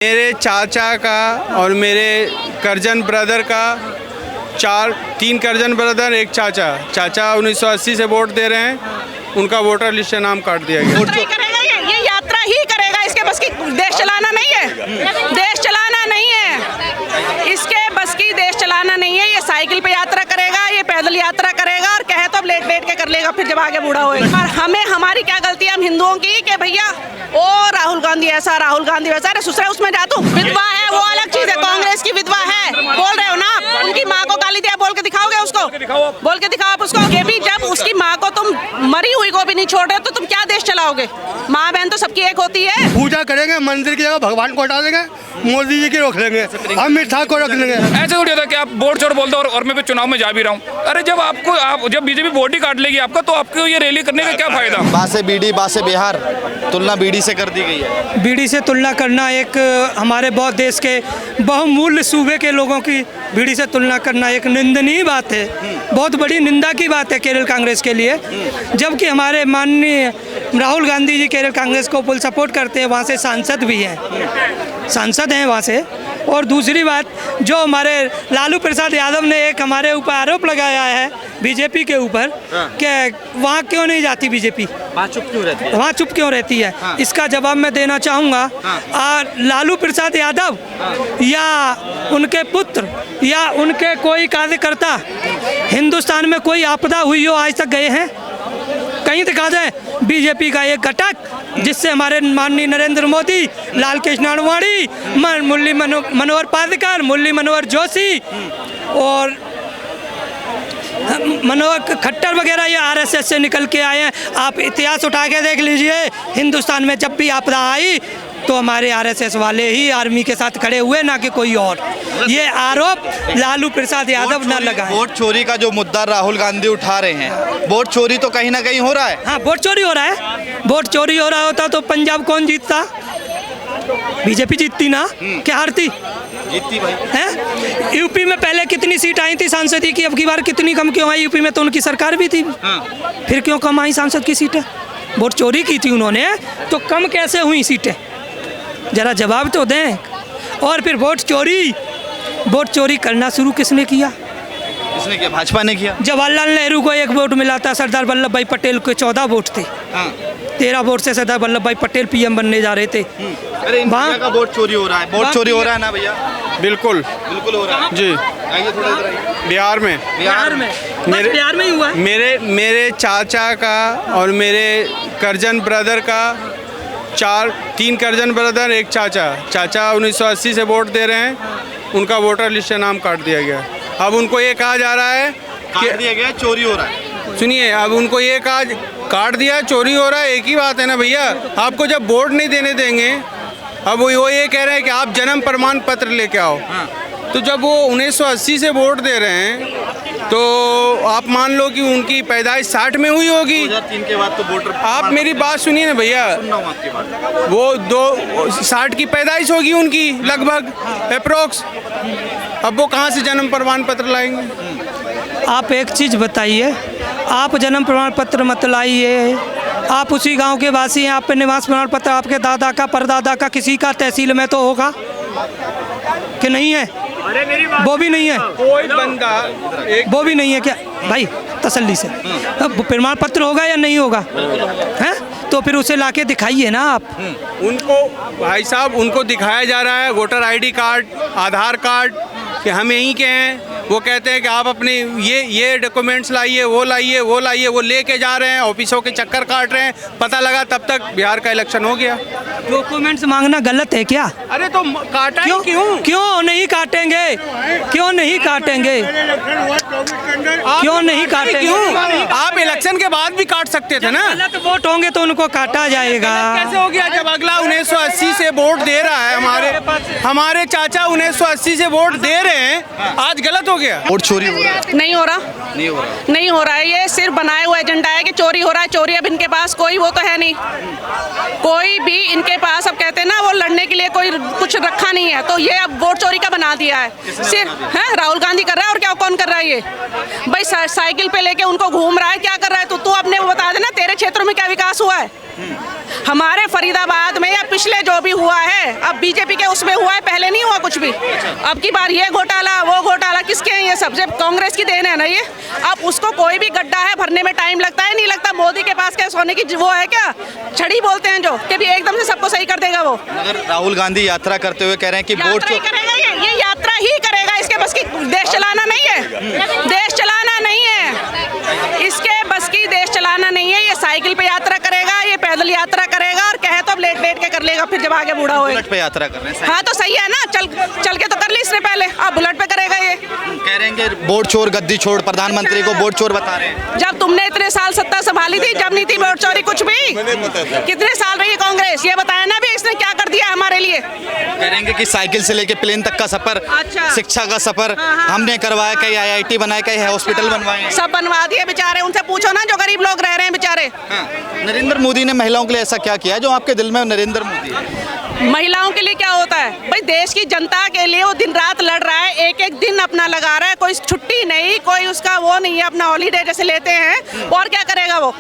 मेरे चाचा का और मेरे करजन ब्रदर का तीन करजन ब्रदर एक चाचा 1980 से वोट दे रहे हैं। उनका वोटर लिस्ट से नाम काट दिया गया। करेगा ये यात्रा ही करेगा। इसके बस की देश चलाना नहीं है, देश चलाना नहीं है, इसके बस की देश चलाना नहीं है। ये साइकिल पे यात्रा करेगा, ये पैदल यात्रा करेगा और कहे तो अब लेट लेट के कर लेगा, फिर जब आगे बूढ़ा होएगा। और हमें हमारी क्या गलती है हम हिंदुओं की कि भैया ओ राहुल गांधी ऐसा, राहुल गांधी वैसा। अरे सुसरा उसमें जा तू, विधवा है वो अलग चीज है, कांग्रेस की विधवा है बोल रहे हो ना आप। उनकी माँ को गाली दिया, बोल के दिखाओगे उसको, बोल के दिखाओ आप उसको। ये भी जब उसकी माँ को तुम मरी हुई को भी नहीं छोड़ रहे तो तुम क्या देश चलाओगे? माँ बहन तो सबकी एक होती है। पूजा करेंगे, मंदिर की जगह भगवान को हटा देंगे, मोदी जी की रोक लेंगे, अमित शाह को रख लेंगे। ऐसे थोड़ी होता है कि आप वोट छोड़ बोल दो और मैं भी चुनाव में जा भी रहा हूँ। अरे जब बीजेपी वोट ही काट लेगी आपका, तो आपको ये रैली करने का क्या फायदा? बासे बीडी बासे बिहार, तुलना बीडी से कर दी गई है। बीडी से तुलना करना एक हमारे बहुत देश के बहुमूल्य सूबे के लोगों की बीडी से तुलना करना एक निंदनीय बात है, बहुत बड़ी निंदा की बात है केरल कांग्रेस के लिए। जबकि हमारे माननीय राहुल गांधी जी केरल कांग्रेस को फुल सपोर्ट करते हैं, वहाँ से सांसद भी हैं, सांसद हैं वहाँ से। और दूसरी बात, जो हमारे लालू प्रसाद यादव ने एक हमारे ऊपर आरोप लगाया है बीजेपी के ऊपर कि वहाँ क्यों नहीं जाती बीजेपी, वहाँ चुप क्यों रहती है, इसका जवाब मैं देना चाहूँगा। लालू प्रसाद यादव या उनके पुत्र या उनके कोई कार्यकर्ता हिंदुस्तान में कोई आपदा हुई हो आज तक गए हैं? कहीं दिखा जाए बीजेपी का एक घटक जिससे हमारे माननीय नरेंद्र मोदी, लाल कृष्ण आडवाणी, मुरली मनोहर पार्रिकर, मुरली मनोहर जोशी और मनोहर खट्टर वगैरह ये आरएसएस से निकल के आए हैं। आप इतिहास उठा के देख लीजिए, हिंदुस्तान में जब भी आपदा आई तो हमारे आरएसएस वाले ही आर्मी के साथ खड़े हुए, ना कि कोई और। ये आरोप लालू प्रसाद यादव न लगाए। वोट चोरी का जो मुद्दा राहुल गांधी उठा रहे हैं, वोट चोरी तो कहीं ना कहीं हो रहा है। हाँ, वोट चोरी हो रहा है। वोट चोरी हो रहा होता तो पंजाब कौन जीतता? बीजेपी जीतती ना, क्या हारती? जीतती भाई है। यूपी में पहले कितनी सीट आई थी सांसद की, अब की बार कितनी कम क्यों आई? यूपी में तो उनकी सरकार भी थी, फिर क्यों कम आई सांसद की सीटें? वोट चोरी की थी उन्होंने, तो कम कैसे हुई सीटें? जरा जवाब तो दें। और फिर वोट चोरी करना शुरू किसने किया? किसने किया? भाजपा ने किया। जवाहरलाल नेहरू को 1 वोट मिला था, सरदार वल्लभ भाई पटेल को 14 वोट थे। 13 वोट से सरदार वल्लभ भाई पटेल पीएम बनने जा रहे थे। अरे इंडिया का वोट चोरी हो रहा है, वोट चोरी हो रहा है ना भैया? बिल्कुल हो रहा है जी। आइए थोड़ा इधर आइए। बिहार में बिहार में ही हुआ। मेरे चाचा का और मेरे करजन ब्रदर का तीन करजन ब्रदर एक चाचा 1980 से वोट दे रहे हैं। उनका वोटर लिस्ट से नाम काट दिया गया। अब उनको ये कहा जा रहा है काट दिया गया, चोरी हो रहा है। सुनिए, अब उनको ये कहा काट दिया, चोरी हो रहा है, एक ही बात है ना भैया। आपको जब वोट नहीं देने देंगे, अब वो ये कह रहे हैं कि आप जन्म प्रमाण पत्र लेके आओ। तो जब वो 1980 से वोट दे रहे हैं तो आप मान लो कि उनकी पैदाइश 60 में हुई होगी। 2003 के बाद तो वोटर। आप मेरी बात सुनिए ना भैया, वो 60 की पैदाइश होगी उनकी लगभग अप्रोक्स। अब वो कहाँ से जन्म प्रमाण पत्र लाएंगे? आप एक चीज़ बताइए, आप जन्म प्रमाण पत्र मत लाइए, आप उसी गांव के वासी हैं, आप पे निवास प्रमाण पत्र आपके दादा का परदादा का किसी का तहसील में तो होगा कि नहीं है? वो भी नहीं है, कोई बंदा वो भी नहीं है क्या भाई? तसल्ली से अब प्रमाण पत्र होगा या नहीं होगा? हैं? तो फिर उसे लाके दिखाइए ना आप। उनको भाई साहब उनको दिखाया जा रहा है वोटर आईडी कार्ड, आधार कार्ड कि हम यहीं के हैं। वो कहते हैं कि आप अपने ये डॉक्यूमेंट्स लाइए, वो लेके जा रहे हैं, ऑफिसों के चक्कर काट रहे हैं। पता लगा तब तक बिहार का इलेक्शन हो गया। डॉक्यूमेंट्स मांगना गलत है क्या? अरे तो काटा क्यों नहीं काटेंगे? क्यों नहीं काटेंगे? क्यों नहीं काटेंगे? आप इलेक्शन के बाद भी काट सकते थे ना। गलत वोट होंगे तो उनको काटा जाएगा। कैसे हो गया जब अगला 1980 से वोट दे रहा है? हमारे चाचा 1980 से वोट दे रहे हैं, आज गलत हो गया। वोट चोरी हो रहा है? नहीं हो रहा है। ये सिर्फ बनाया हुआ एजेंडा है कि चोरी हो रहा है। चोरी अब इनके पास कोई वो तो है नहीं, कोई भी इनके पास, अब कहते हैं ना वो लड़ने के लिए कोई कुछ रखा नहीं है। तो ये अब वोट चोरी का बना दिया है सिर्फ। है राहुल गांधी कर रहा है और क्या कौन कर रहा है? ये भाई साइकिल पे लेके उनको घूम रहा है, क्या कर रहा है? तो तू अपने वो बता देना, तेरे क्षेत्रों में क्या विकास हुआ है? हमारे फरीदाबाद में या पिछले जो भी हुआ है, अब बीजेपी के उसमें हुआ है, पहले नहीं हुआ कुछ भी। अब की बार ये घोटाला वो घोटाला किसके हैं? ये सबसे कांग्रेस की देन है ना ये। अब उसको कोई भी गड्ढा है भरने में टाइम लगता है, नहीं लगता। मोदी के पास क्या सोने की वो है क्या? छड़ी बोलते हैं जो कि भी एकदम से सबको सही कर देगा वो। मगर राहुल गांधी यात्रा करते हुए कह रहे हैं कि वोट यात्रा ही करेगा, ये यात्रा ही करेगा। इसके बस की देश चलाना नहीं है, देश चलाना नहीं है, इसके बस की देश चलाना नहीं है। ये साइकिल पे यात्रा करेगा, ये पैदल यात्रा करेगा, और कहे तो अब लेट लेट के कर लेगा फिर जब आगे बूढ़ा होएगा। बुलेट पे यात्रा कर रहे हैं। हाँ तो सही है ना, चल के तो कर ली इसने पहले, अब बुलेट पे करेगा ये। कह रहे हैं कि वोट चोर गद्दी छोड़, प्रधानमंत्री को वोट चोर बता रहे हैं। जब तुमने इतने साल सत्ता संभाली थी, जब नहीं थी वोट चोरी कुछ भी। कितने साल रही कांग्रेस, ये बताया ना भी इसने क्या कर दिया हमारे लिए। कह रहे हैं कि साइकिल से लेके प्लेन तक का सफर, अच्छा। शिक्षा का सफर हमने करवाया, कई IIT बनाए, कई हॉस्पिटल बनवाए हैं। सब बनवा दिए बेचारे, उनसे पूछो ना जो गरीब लोग रह रहे हैं बेचारे। नरेंद्र मोदी ने महिलाओं के लिए ऐसा क्या किया है जो आपके दिल में नरेंद्र मोदी है? महिलाओं के लिए क्या होता है भाई? देश की जनता के लिए वो दिन रात लड़ रहा है, एक एक दिन अपना लगा रहा है, कोई छुट्टी नहीं, कोई उसका वो नहीं है, अपना हॉलीडे जैसे लेते हैं। और क्या करेगा वो?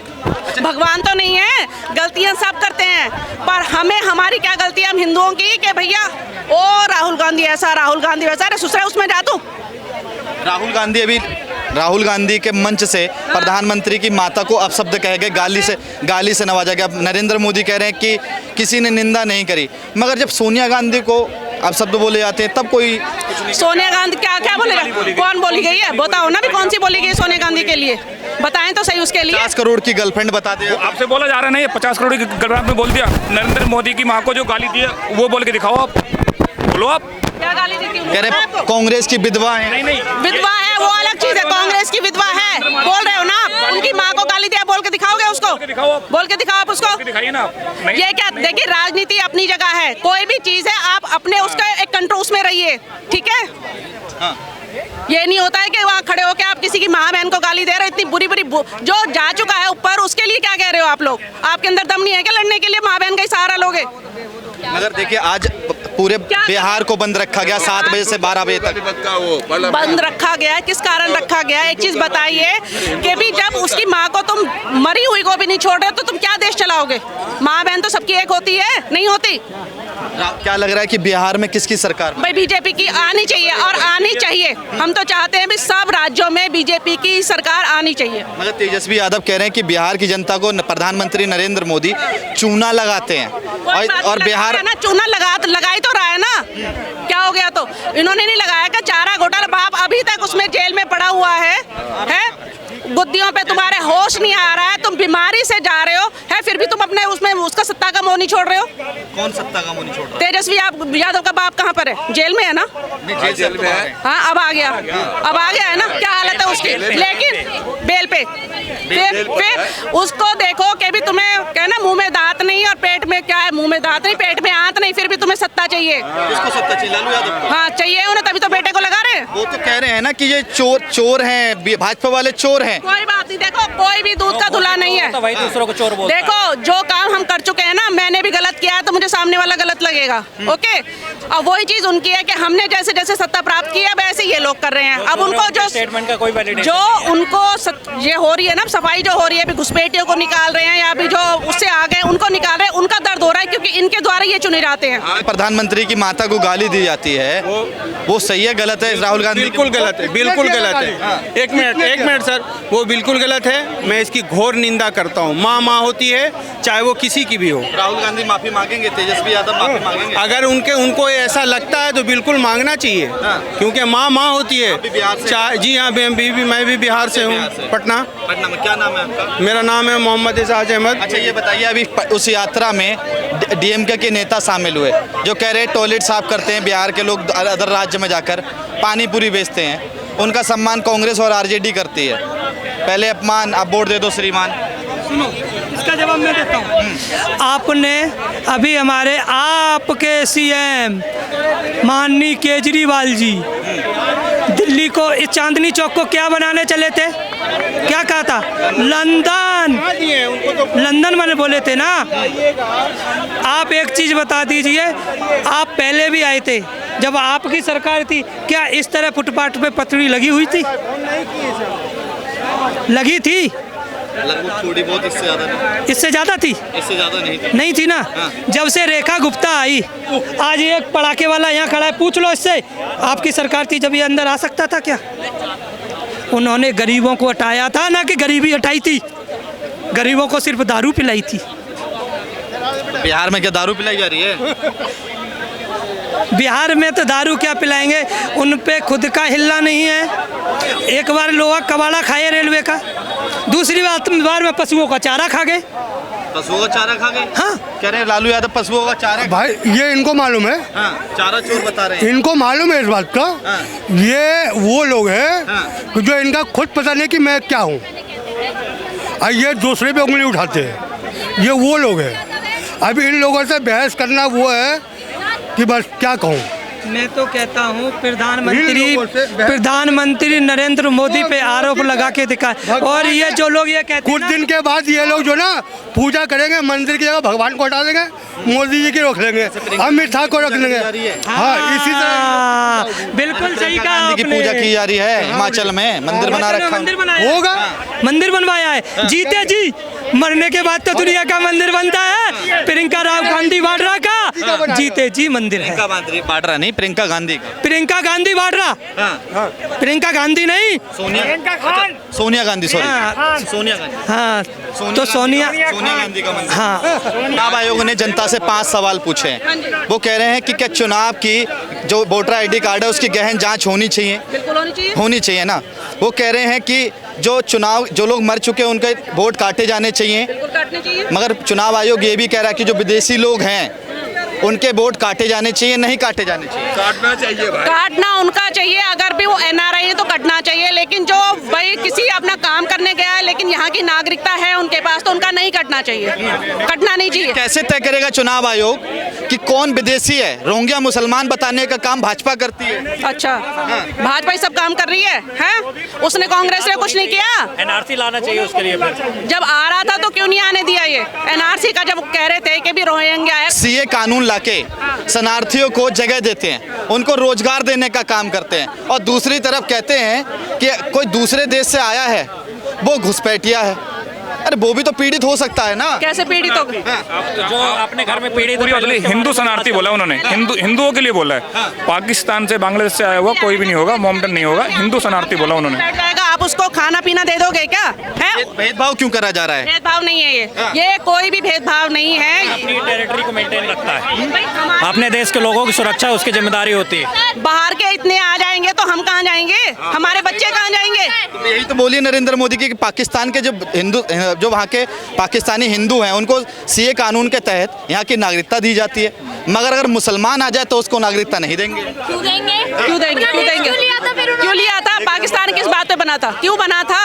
भगवान तो नहीं है, गलतियां सब करते हैं, पर हमें हमारी क्या गलती है हम हिंदुओं की कि भैया ओ राहुल गांधी ऐसा, राहुल गांधी वैसा। अरे सुसरा उसमें जा तू। राहुल गांधी के मंच से प्रधानमंत्री की माता को अपशब्द कहे गए, गाली से नवाजा गया। नरेंद्र मोदी कह रहे हैं कि किसी ने निंदा नहीं करी, मगर जब सोनिया गांधी को अपशब्द बोले जाते हैं तब कोई सोनिया गांधी क्या बोलेगा? कौन बोली गई है बताओ ना भी, कौन सी बोली गई है सोनिया गांधी के लिए? बताएं तो सही उसके लिए। 50 करोड़ की गर्लफ्रेंड बता दे। आपसे बोला जा रहा है ना, ये 50 करोड़ की गर्लफ्रेंड में बोल दिया। नरेंद्र मोदी की माँ को जो गाली दी है वो बोल के दिखाओ, आप बोलो। आप क्या गाली दी थी? कह रहे कांग्रेस की विधवा है। नहीं विधवा है वो अलग चीज है, कांग्रेस की विधवा है बोल रहे हो ना आप। उनकी माँ को गाली दिया, बोल के दिखाओगे उसको? बोल के दिखाओ आप उसको। दिखाइए ना आप। नहीं। ये क्या, देखिए राजनीति अपनी जगह है, कोई भी चीज है आप अपने उसका एक कंट्रोल उसमें रहिए, ठीक है? ये नहीं होता है कि वहाँ खड़े होकर आप किसी की माँ बहन को गाली दे रहे हो। इतनी बुरी जो जा चुका है ऊपर, उसके लिए क्या कह रहे हो आप लोग? आपके अंदर दम नहीं है क्या लड़ने के लिए? माँ बहन का ही सहारा लोगे? मगर देखिए आज पूरे बिहार को बंद रखा गया 7 बजे से 12 बजे तक बंद रखा गया है। किस कारण रखा गया है? एक चीज बताइए कि भी जब उसकी माँ को तुम मरी हुई को भी नहीं छोड़ रहे तो तुम क्या देश चलाओगे? माँ बहन तो सबकी एक होती है, नहीं होती? क्या लग रहा है कि बिहार में किसकी सरकार? भाई बीजेपी की आनी चाहिए, और आनी चाहिए। हम तो चाहते हैं भी सब राज्यों में बीजेपी की सरकार आनी चाहिए। मगर तेजस्वी यादव कह रहे हैं कि बिहार की जनता को प्रधानमंत्री नरेंद्र मोदी चूना लगाते हैं, और बिहार ना चूना लगा ही तो रहा है ना। क्या हो गया? तो इन्होंने नहीं लगाया क्या? चारा घोटाला बाप अभी तक उसमें जेल में पड़ा हुआ है? बुद्धियों पे तुम्हारे होश नहीं आ रहा है, तुम बीमारी से जा रहे हो है, फिर भी तुम अपने उसमें उसका सत्ता का मोह नहीं छोड़ रहे हो। कौन सत्ता का मोह नहीं छोड़ रहा? तेजस्वी यादव का बाप कहाँ पर है? जेल में है ना? जेल में है। हाँ अब आ गया है ना? क्या हालत है उसकी? लेकिन बेल पे फिर उसको देखो कि भी तुम्हें कहना मुंह में दांत नहीं, और पेट में क्या है? मुंह में दांत नहीं, पेट में आंत नहीं, फिर भी तुम्हें सत्ता चाहिए। किसको सत्ता चाहिए? लालू यादव को? हाँ चाहिए उन्हें, तभी तो बेटे को लगा रहे हैं। वो तो कह रहे हैं ना कि ये चोर हैं, भाजपा वाले चोर हैं। कोई बात नहीं, देखो कोई भी दूध का धुला नहीं है। तो वही दूसरों को चोर बोलता है। देखो जो काम हम कर चुके हैं ना, मैंने भी गलत किया है तो मुझे सामने वाला गलत लगेगा, ओके? और वही चीज उनकी है कि हमने जैसे जैसे सत्ता प्राप्त की है वैसे ये लोग कर रहे हैं। अब उनको जो स्टेटमेंट का कोई वैलिडेशन जो उनको ये हो रही है ना, सफाई जो हो रही है, अभी घुसपैठियों को निकाल रहे हैं या अभी जो उससे आ गए उनको निकाल रहे हैं, उनका दर्द हो रहा है क्योंकि इनके द्वारा ये चुने जाते हैं। प्रधानमंत्री की माता को गाली दी जाती है, वो सही है गलत है? राहुल गांधी बिल्कुल गलत है, बिल्कुल गलत है। एक मिनट सर, वो बिल्कुल गलत है। मैं इसकी घोर निंदा करता हूँ। माँ होती है, चाहे वो किसी की भी हो। राहुल गांधी माफी मांगेंगे, तेजस्वी यादव माफी मांगेंगे? अगर उनको ऐसा लगता है तो बिल्कुल मांगना चाहिए, क्योंकि माँ होती है। जी हाँ, मैं भी बिहार से हूँ, पटना में। क्या नाम है आपका? मेरा नाम है मोहम्मद एजाज अहमद। अच्छा ये बताइए, अभी उस यात्रा में DMK के नेता शामिल हुए जो कह रहे टॉयलेट साफ करते हैं बिहार के लोग, अदर राज्य में जाकर पानी पूरी बेचते हैं, उनका सम्मान कांग्रेस और RJD करती है। पहले अपमान, आप वोट दे दो श्रीमान। सुनो, इसका जवाब मैं देता हूँ। आपने अभी हमारे आपके CM माननीय केजरीवाल जी दिल्ली को, इस चांदनी चौक को क्या बनाने चले थे? क्या कहा था? लंदन मैंने बोले थे ना। आप एक चीज़ बता दीजिए, आप पहले भी आए थे जब आपकी सरकार थी, क्या इस तरह फुटपाथ पे पटरी लगी हुई थी? लगी थी? लगभग थोड़ी बहुत, इससे ज़्यादा नहीं। इससे ज़्यादा थी? इससे ज़्यादा नहीं थी। नहीं थी ना। जब से रेखा गुप्ता आई, आज एक पड़ाके वाला यहाँ खड़ा है, पूछ लो इससे, आपकी सरकार थी जब ये अंदर आ सकता था क्या? उन्होंने गरीबों को हटाया था, ना कि गरीबी हटाई थी। गरीबों को सिर्फ दारू पिलाई थी। बिहार में क्या दारू पिलाई जा रही है? बिहार में तो दारू क्या पिलाएंगे, उन पे खुद का हिलना नहीं है। एक बार लोहा कबाड़ा खाए रेलवे का, दूसरी बार में पशुओं का चारा खा गए। पशुओं का चारा खा गए? हाँ, कह रहे हैं लालू यादव पशुओं का चारा। भाई ये इनको मालूम है, चारा चोर बता रहे हैं। इनको मालूम है इस बात का। ये वो लोग हैं जो इनका खुद पता नहीं कि मैं क्या हूँ, और ये दूसरे पे उंगली उठाते हैं। ये वो लोग हैं। अभी इन लोगों से बहस करना वो है कि बस क्या कहूँ। मैं तो कहता हूँ प्रधानमंत्री नरेंद्र मोदी पे आरोप लगा के दिखा। और ये जो लोग ये कहते कुछ दिन के बाद ये लोग जो ना पूजा करेंगे, मंदिर की जगह भगवान को हटा देंगे, मोदी जी की रख लेंगे, अमित शाह को रख लेंगे। हाँ, इसी तरह बिल्कुल सही कहा गांधी की पूजा की जा रही है हिमाचल में, मंदिर बना रखा होगा। मंदिर बनवाया है। जीते जी मरने के बाद तो दुनिया का मंदिर बनता है। प्रियंका राव गांधी वाड्रा का जीते जी मंदिर है। वाड्रा नहीं, प्रियंका गांधी का। प्रियंका गांधी वाड्रा, प्रियंका गांधी नहीं, सोनिया गांधी, सॉरी सोनिया गांधी। हाँ, तो सोनिया गांधी का मंदिर। हाँ। चुनाव आयोग ने जनता से 5 सवाल पूछे हैं। वो कह रहे हैं कि क्या चुनाव की जो वोटर आईडी कार्ड है उसकी गहन जांच होनी चाहिए? बिल्कुल होनी चाहिए ना। वो कह रहे हैं कि जो लोग मर चुके हैं उनके वोट काटे जाने चाहिए। बिल्कुल काटने चाहिए। मगर चुनाव आयोग ये भी कह रहा है कि जो विदेशी लोग हैं उनके वोट काटे जाने चाहिए, नहीं काटे जाने चाहिए? काटना चाहिए भाई। काटना उनका चाहिए, अगर भी वो एनआरआई है तो कटना चाहिए। लेकिन जो भाई किसी अपना काम करने गया है लेकिन यहाँ की नागरिकता है उनके पास, तो उनका नहीं कटना चाहिए, कटना नहीं चाहिए। कैसे तय करेगा चुनाव आयोग कि कौन विदेशी है? रोहिंग्या मुसलमान बताने का काम भाजपा करती है। अच्छा, भाजपा ही सब काम कर रही है? उसने कांग्रेस ने कुछ नहीं किया। एनआरसी लाना चाहिए उसके लिए। जब आ रहा था तो क्यों नहीं आने दिया? ये एनआरसी का जब कह रहे थे कि भी रोहिंग्या है, सीए कानून लाके शरणार्थियों को जगह देते हैं, उनको रोजगार देने का काम करते हैं, और दूसरी तरफ कहते हैं कि कोई दूसरे देश से आया है वो घुसपैठिया है। अरे वो भी तो पीड़ित हो सकता है ना। कैसे पीड़ित हो गए? जो अपने घर में पीड़ित पूरी बदली हिंदू शरणार्थी बोला उन्होंने, हिंदुओं के लिए बोला है। पाकिस्तान से बांग्लादेश से आया हुआ कोई भी नहीं होगा, मोमडन नहीं होगा, हिंदू शरणार्थी बोला उन्होंने। बैठ जाएगा, आप उसको खाना पीना दे दोगे क्या? है भेदभाव क्यों करा जा रहा है? भेदभाव नहीं है ये कोई भी भेदभाव नहीं है। अपनी टेरिटरी को मेंटेन रखता है। भाई, हमारे अपने देश के लोगों की सुरक्षा उसकी जिम्मेदारी होती है। बाहर के इतने आ जाएंगे तो हम कहाँ जाएंगे? हमारे बच्चे कहाँ जाएंगे? यही तो बोलिए नरेंद्र मोदी की कि पाकिस्तान के जो वहाँ के पाकिस्तानी हिंदू हैं उनको सीए कानून के तहत यहाँ की नागरिकता दी जाती है, मगर अगर मुसलमान आ जाए तो उसको नागरिकता नहीं देंगे। क्यों देंगे? क्यों देंगे? क्यों लिया था? पाकिस्तान किस बात पे बना था? क्यों बना था?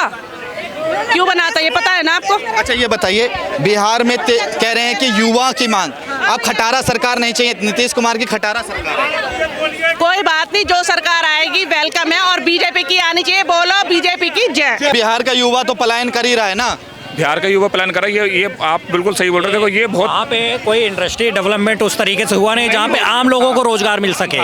क्यों बना था ये पता है ना आपको? अच्छा ये बताइए, बिहार में कह रहे हैं कि युवा की मांग, अब खटारा सरकार नहीं चाहिए, नीतीश कुमार की खटारा सरकार। कोई बात नहीं, जो सरकार आएगी वेलकम है, और बीजेपी की आनी चाहिए। बोलो बीजेपी की जय। बिहार का युवा तो पलायन कर ही रहा है ना। बिहार का युवा प्लान करा, ये आप बिल्कुल सही बोल रहे हो। देखो ये बहुत वहाँ पे कोई इंडस्ट्री डेवलपमेंट उस तरीके से हुआ नहीं जहाँ पे आम लोगों को रोजगार मिल सके।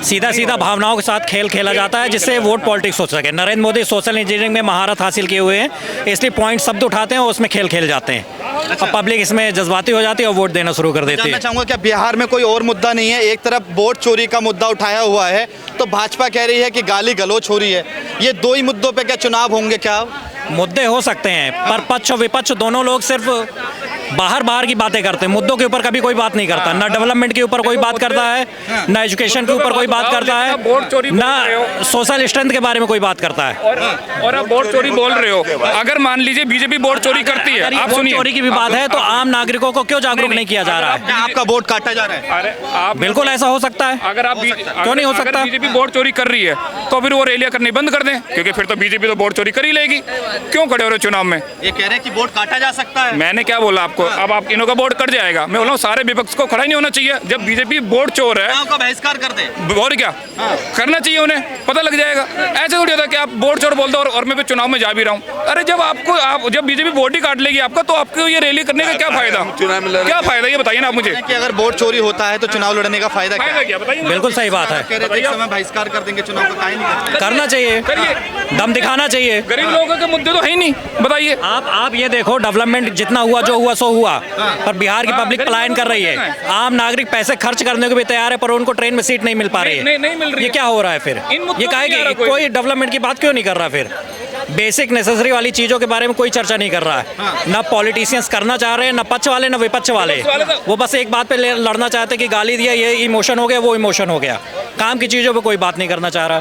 सीधा भावनाओं के साथ खेल खेला जाता है जिससे वोट पॉलिटिक्स हो सके। नरेंद्र मोदी सोशल इंजीनियरिंग में महारत हासिल किए हुए हैं, इसलिए पॉइंट शब्द उठाते हैं और उसमें खेल खेल जाते हैं। अब पब्लिक इसमें जज्बाती हो जाती है और वोट देना शुरू कर देती है। जानना चाहूंगा क्या बिहार में कोई और मुद्दा नहीं है? एक तरफ वोट चोरी का मुद्दा उठाया हुआ है तो भाजपा कह रही है कि गाली गलौच हो रही है। ये दो ही मुद्दों पे क्या चुनाव होंगे? क्या मुद्दे हो सकते हैं पर पक्ष और विपक्ष दोनों लोग सिर्फ बाहर की बातें करते हैं। मुद्दों के ऊपर कभी कोई बात नहीं करता। ना डेवलपमेंट के ऊपर कोई बात करता है, ना एजुकेशन के ऊपर कोई बात करता है, ना सोशल स्ट्रेंथ के बारे में कोई बात करता है। और आप वोट चोरी बोल रहे हो। अगर मान लीजिए बीजेपी वोट चोरी करती है, आप सुनिए, चोरी की भी बात है तो आम नागरिकों को क्यों जागरूक नहीं किया जा रहा है? आपका वोट काटा जा रहा है? अरे आप बिल्कुल ऐसा हो सकता है। अगर आप क्यों नहीं हो सकता? बीजेपी वोट चोरी कर रही है तो फिर वो रैलियां करनी बंद कर दें, क्योंकि फिर तो बीजेपी तो वोट चोरी कर ही लेगी। क्यों खड़े हो रहे चुनाव में? ये कह रहे हैं कि वोट काटा जा सकता है। मैंने क्या बोला आपको? आपको, अब आप इनों का बोर्ड कट जाएगा। मैं बोल रहा हूँ सारे विपक्ष को खड़ा ही नहीं होना चाहिए। जब बीजेपी बोर्ड चोर है चुनाव का बहिष्कार कर दे और क्या करना चाहिए, उन्हें पता लग जाएगा। ऐसे थोड़ी होता कि आप बोर्ड चोर बोल दो और मैं भी चुनाव में जा भी रहा हूँ। अरे जब बीजेपी बोर्ड ही काट लेगी आपका, तो आपको ये रैली करने का क्या फायदा, क्या फायदा ये बताइए ना आप मुझे। कि अगर वोट चोरी होता है तो चुनाव लड़ने का फायदा क्या है? क्या बताइए। बिल्कुल सही बात है, कह रहे थे एक समय बहिष्कार कर देंगे चुनाव का, काहे नहीं करते? करना चाहिए, दम दिखाना चाहिए। गरीब लोगों के मुद्दे तो है ही नहीं, बताइए। आप ये देखो, डेवलपमेंट जितना हुआ जो हुआ सो हुआ, पर बिहार की पब्लिक पलायन कर रही है। आम नागरिक पैसे खर्च करने को भी तैयार है, पर उनको ट्रेन में सीट नहीं मिल पा रही है। नहीं मिल रही ये क्या हो रहा है फिर? ये काहे कि कोई डेवलपमेंट की बात क्यों नहीं कर रहा फिर? बेसिक नेसेसरी वाली चीजों के बारे में कोई चर्चा नहीं कर रहा है। ना पॉलिटिशियंस करना चाह रहे हैं, ना पक्ष वाले ना विपक्ष वाले। वो बस एक बात पे लड़ना चाहते कि गाली दिया, ये इमोशन हो गया, वो इमोशन हो गया। काम की चीजों पे कोई बात नहीं करना चाह रहा।